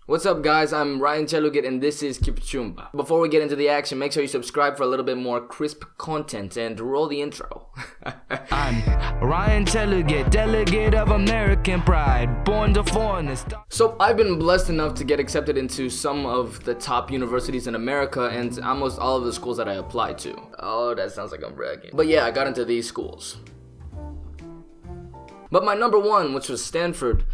What's up, guys? I'm Ryan Chelugit and this is Kipchumba. Before we get into the action, make sure you subscribe for a little bit more crisp content and roll the intro. I'm Ryan Chelugit, delegate of American pride, born to foreign. So I've been blessed enough to get accepted into some of the top universities in America and almost all of the schools that I applied to. Oh, that sounds like I'm bragging. But yeah, I got into these schools. But my number one, which was Stanford,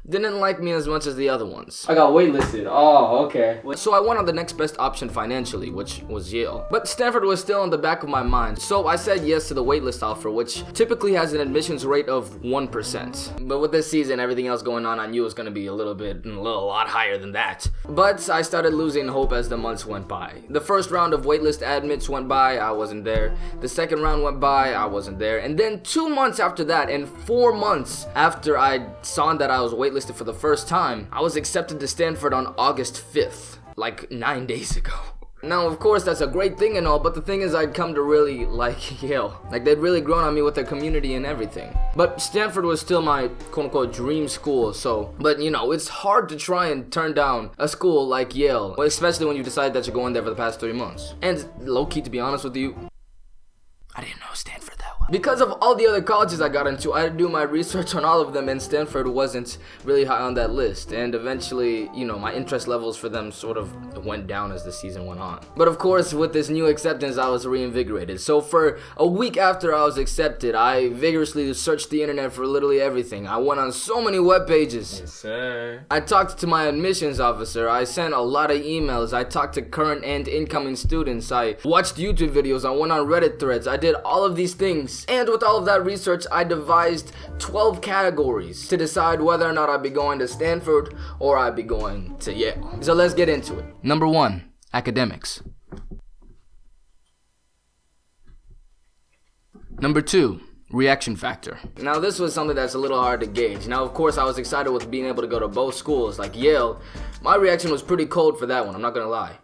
didn't like me as much as the other ones. I got waitlisted. Oh, okay. So I went on the next best option financially, which was Yale. But Stanford was still in the back of my mind. So I said yes to the waitlist offer, which typically has an admissions rate of 1%. But with this season, everything else going on, I knew it was going to be a lot higher than that. But I started losing hope as the months went by. The first round of waitlist admits went by, I wasn't there. The second round went by, I wasn't there. And then 2 months after that, and 4 months after I saw that I was waitlisted for the first time, I was accepted to Stanford on August 5th, like 9 days ago. Now, of course, that's a great thing and all, but the thing is I'd come to really like Yale. Like, they'd really grown on me with their community and everything. But Stanford was still my quote-unquote dream school, but you know, it's hard to try and turn down a school like Yale, especially when you decide that you're going there for the past 3 months. And low-key, to be honest with you, I didn't know Stanford that well. Because of all the other colleges I got into, I had to do my research on all of them, and Stanford wasn't really high on that list. And eventually, you know, my interest levels for them sort of went down as the season went on. But of course, with this new acceptance, I was reinvigorated. So for a week after I was accepted, I vigorously searched the internet for literally everything. I went on so many web pages. Yes, sir. I talked to my admissions officer. I sent a lot of emails. I talked to current and incoming students. I watched YouTube videos. I went on Reddit threads. I did all of these things. And with all of that research, I devised 12 categories to decide whether or not I'd be going to Stanford or I'd be going to Yale. So let's get into it. Number 1, academics. Number 2, reaction factor. Now this was something that's a little hard to gauge. Now of course I was excited with being able to go to both schools like Yale. My reaction was pretty cold for that one, I'm not gonna lie.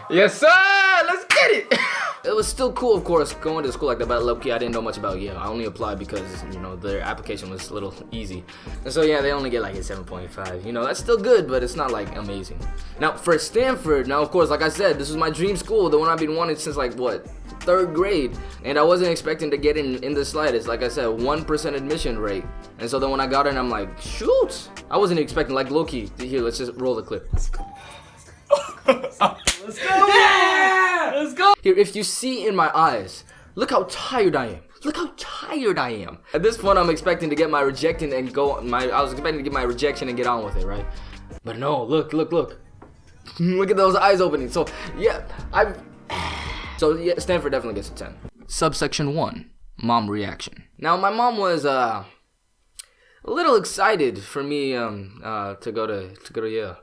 Yes, sir. Let's get it. It was still cool, of course, going to a school like that, but low-key, I didn't know much about Yale. I only applied because, you know, their application was a little easy. And so, yeah, they only get like a 7.5. You know, that's still good, but it's not, like, amazing. Now, for Stanford, now, of course, like I said, this was my dream school, the one I've been wanting since, like, what, 3rd grade. And I wasn't expecting to get in the slightest. Like I said, 1% admission rate. And so then when I got in, I'm like, shoot. I wasn't expecting, like, low-key. Here, let's just roll the clip. Let's go. Yeah! Let's go. Here, if you see in my eyes, look how tired I am. Look how tired I am. At this point, I'm expecting to get my rejection and I was expecting to get my rejection and get on with it, right? But no, look. Look at those eyes opening. So, yeah, Stanford definitely gets a 10. Subsection 1, mom reaction. Now, my mom was, a little excited for me, to go to Yale.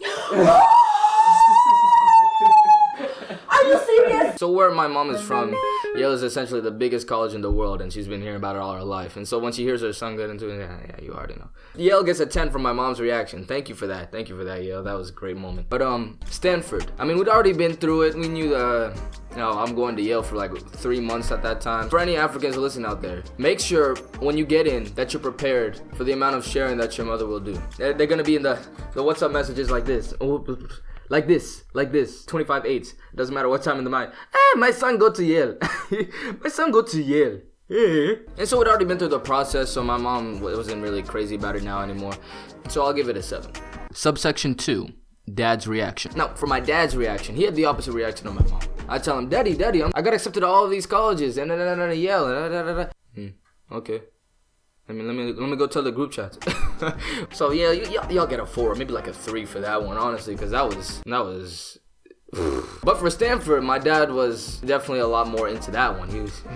Are you serious? So where my mom is from, Yale is essentially the biggest college in the world, and she's been hearing about it all her life. And so when she hears her son get into it, yeah, you already know. Yale gets a 10 from my mom's reaction. Thank you for that, Yale. That was a great moment. But Stanford. I mean, we'd already been through it. We knew I'm going to Yale for like 3 months at that time. For any Africans listening out there, make sure when you get in that you're prepared for the amount of sharing that your mother will do. They're gonna be in the WhatsApp messages like this. Like this, 25/8. Doesn't matter what time in the night. My son go to Yale. My son go to Yale. And so we'd already been through the process, so my mom wasn't really crazy about it now anymore. So I'll give it a 7. Subsection 2, dad's reaction. Now, for my dad's reaction, he had the opposite reaction of my mom. I tell him, Daddy, I got accepted to all of these colleges, and Yale, okay. I mean, let me go tell the group chat. So yeah, y'all get a 4, maybe like a 3 for that one, honestly, because that was. But for Stanford, my dad was definitely a lot more into that one.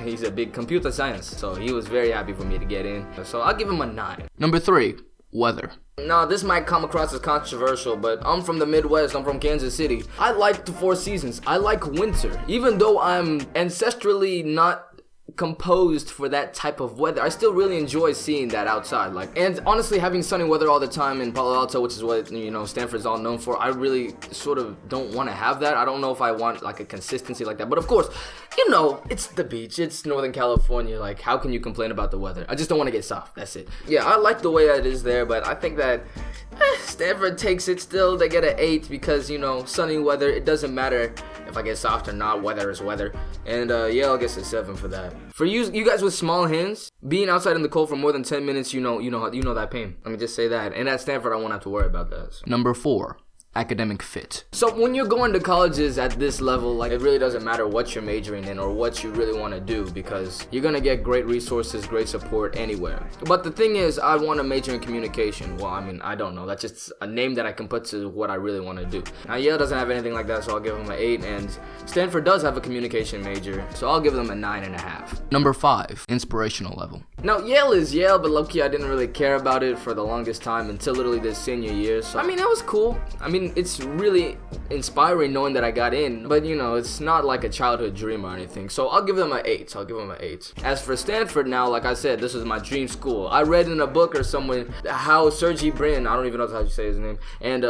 He's a big computer science, so he was very happy for me to get in. So I'll give him a 9. Number 3, weather. Now, this might come across as controversial, but I'm from the Midwest. I'm from Kansas City. I like the 4 seasons. I like winter, even though I'm ancestrally not composed for that type of weather. I still really enjoy seeing that outside, and honestly, having sunny weather all the time in Palo Alto, which is what, you know, Stanford's all known for, I really sort of don't want to have that. I don't know if I want like a consistency like that, but of course, you know, it's the beach, it's Northern California, like how can you complain about the weather? I just don't want to get soft, that's it. Yeah, I like the way that it is there, but I think that Stanford takes it still. They get an 8 because, you know, sunny weather. It doesn't matter if I get soft or not. Weather is weather. And Yale gets a 7 for that. For you guys with small hands, being outside in the cold for more than 10 minutes, you know that pain. Let me just say that. And at Stanford, I won't have to worry about that. So. Number 4. Academic fit. So when you're going to colleges at this level, like, it really doesn't matter what you're majoring in or what you really want to do, because you're gonna get great resources, great support anywhere. But the thing is, I want to major in communication. Well, I mean, I don't know. That's just a name that I can put to what I really want to do. Now, Yale doesn't have anything like that, so I'll give them an 8. And Stanford does have a communication major, so I'll give them a 9.5. Number 5. Inspirational level. Now, Yale is Yale, but low-key, I didn't really care about it for the longest time until literally this senior year. So, I mean, it was cool. I mean, it's really inspiring knowing that I got in, but you know, it's not like a childhood dream or anything. So I'll give them an 8. As for Stanford now, like I said, this is my dream school. I read in a book or somewhere how Sergey Brin, I don't even know how you say his name, and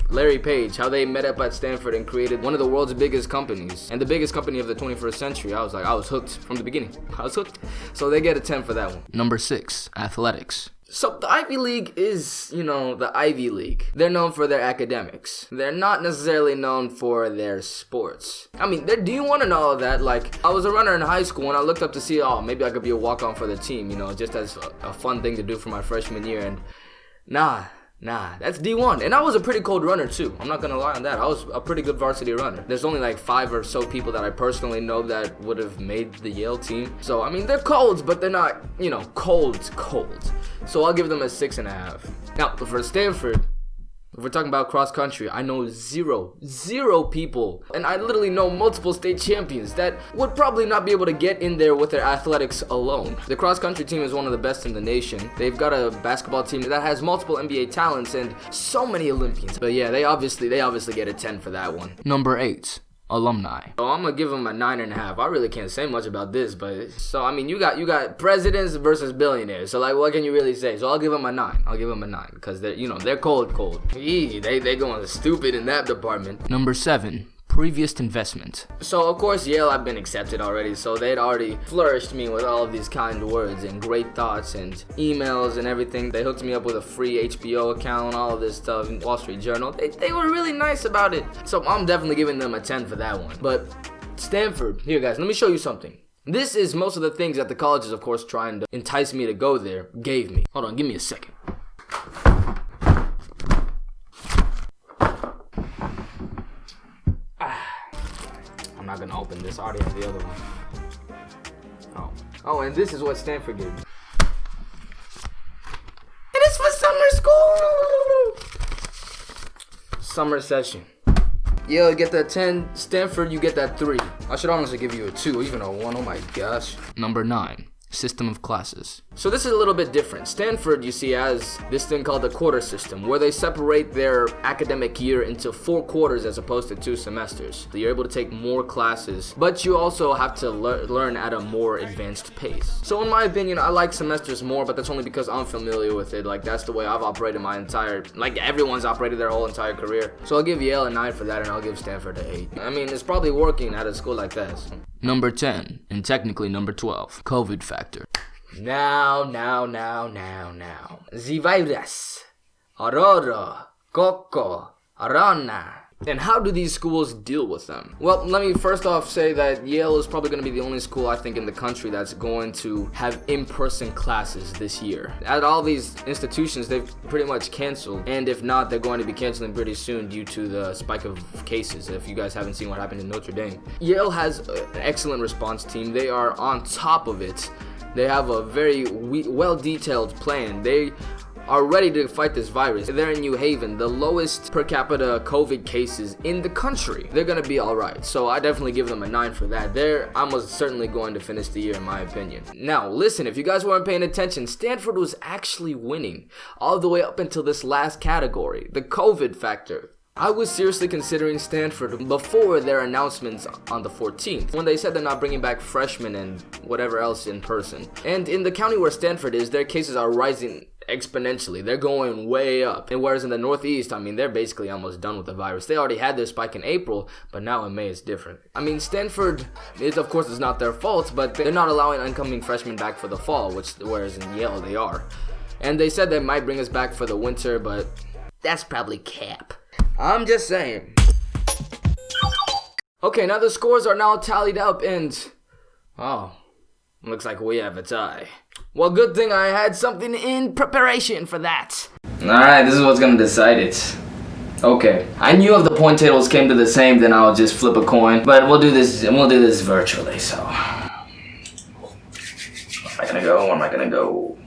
Larry Page, how they met up at Stanford and created one of the world's biggest companies and the biggest company of the 21st century. I was hooked from the beginning. I was hooked. So they get a 10 for that one. Number 6. Athletics. So the Ivy League is, you know, the Ivy League. They're known for their academics. They're not necessarily known for their sports. I mean, do you want to know that? Like, I was a runner in high school and I looked up to see, oh, maybe I could be a walk-on for the team, you know, just as a fun thing to do for my freshman year. And nah, that's D1. And I was a pretty cold runner too. I'm not gonna lie on that. I was a pretty good varsity runner. There's only like 5 or so people that I personally know that would have made the Yale team. So, I mean, they're colds, but they're not, you know, cold. So I'll give them a 6.5. Now, for Stanford, if we're talking about cross country, I know zero people, and I literally know multiple state champions that would probably not be able to get in there with their athletics alone. The cross country team is one of the best in the nation. They've got a basketball team that has multiple NBA talents and so many Olympians. But yeah, they obviously get a 10 for that one. Number 8. Alumni. So I'm gonna give them a 9.5. I really can't say much about this, but so I mean, you got presidents versus billionaires. So like, what can you really say? So I'll give them a 9. Because they're cold. They going stupid in that department. Number 7. Previous investment. So of course Yale, I've been accepted already, so they'd already flourished me with all of these kind words and great thoughts and emails and everything. They hooked me up with a free HBO account, all of this stuff, Wall Street Journal. They were really nice about it. So I'm definitely giving them a 10 for that one. But Stanford, here guys, let me show you something. This is most of the things that the colleges, of course, trying to entice me to go there, gave me. Hold on, give me a second. I'm not gonna open this. I already have the other one. Oh, and this is what Stanford gave me. And it's for summer school! Summer session. Yale, get that 10. Stanford, you get that 3. I should honestly give you a 2, even a 1. Oh my gosh. Number 9. System of classes. So this is a little bit different. Stanford, you see, has this thing called the quarter system, where they separate their academic year into 4 quarters as opposed to 2 semesters. So you're able to take more classes, but you also have to learn at a more advanced pace. So in my opinion, I like semesters more, but that's only because I'm familiar with it. Like, that's the way I've operated everyone's operated their whole entire career. So I'll give Yale a 9 for that, and I'll give Stanford an 8. I mean, it's probably working at a school like that. So. Number 10, and technically number 12, COVID factor. Now. The virus. Aurora. Coco. Arana. And how do these schools deal with them? Well, let me first off say that Yale is probably going to be the only school, I think, in the country that's going to have in-person classes this year. At all these institutions, they've pretty much canceled. And if not, they're going to be canceling pretty soon due to the spike of cases, if you guys haven't seen what happened in Notre Dame. Yale has an excellent response team. They are on top of it. They have a very well-detailed plan. They are ready to fight this virus. They're in New Haven, the lowest per capita COVID cases in the country. They're gonna be alright, so I definitely give them a 9 for that. They're almost certainly going to finish the year, in my opinion. Now, listen, if you guys weren't paying attention, Stanford was actually winning all the way up until this last category, the COVID factor. I was seriously considering Stanford before their announcements on the 14th, when they said they're not bringing back freshmen and whatever else in person. And in the county where Stanford is, their cases are rising exponentially. They're going way up. And whereas in the Northeast, I mean, they're basically almost done with the virus. They already had their spike in April, but now in May it's different. I mean, Stanford, of course, it's not their fault, but they're not allowing incoming freshmen back for the fall, whereas in Yale they are. And they said they might bring us back for the winter, but That's probably cap. I'm just saying. Okay, now the scores are now tallied up and... Oh, looks like we have a tie. Well, good thing I had something in preparation for that. Alright, this is what's gonna decide it. Okay, I knew if the point tables came to the same, then I'll just flip a coin. But we'll do this virtually, so... Where am I gonna go? Where am I gonna go?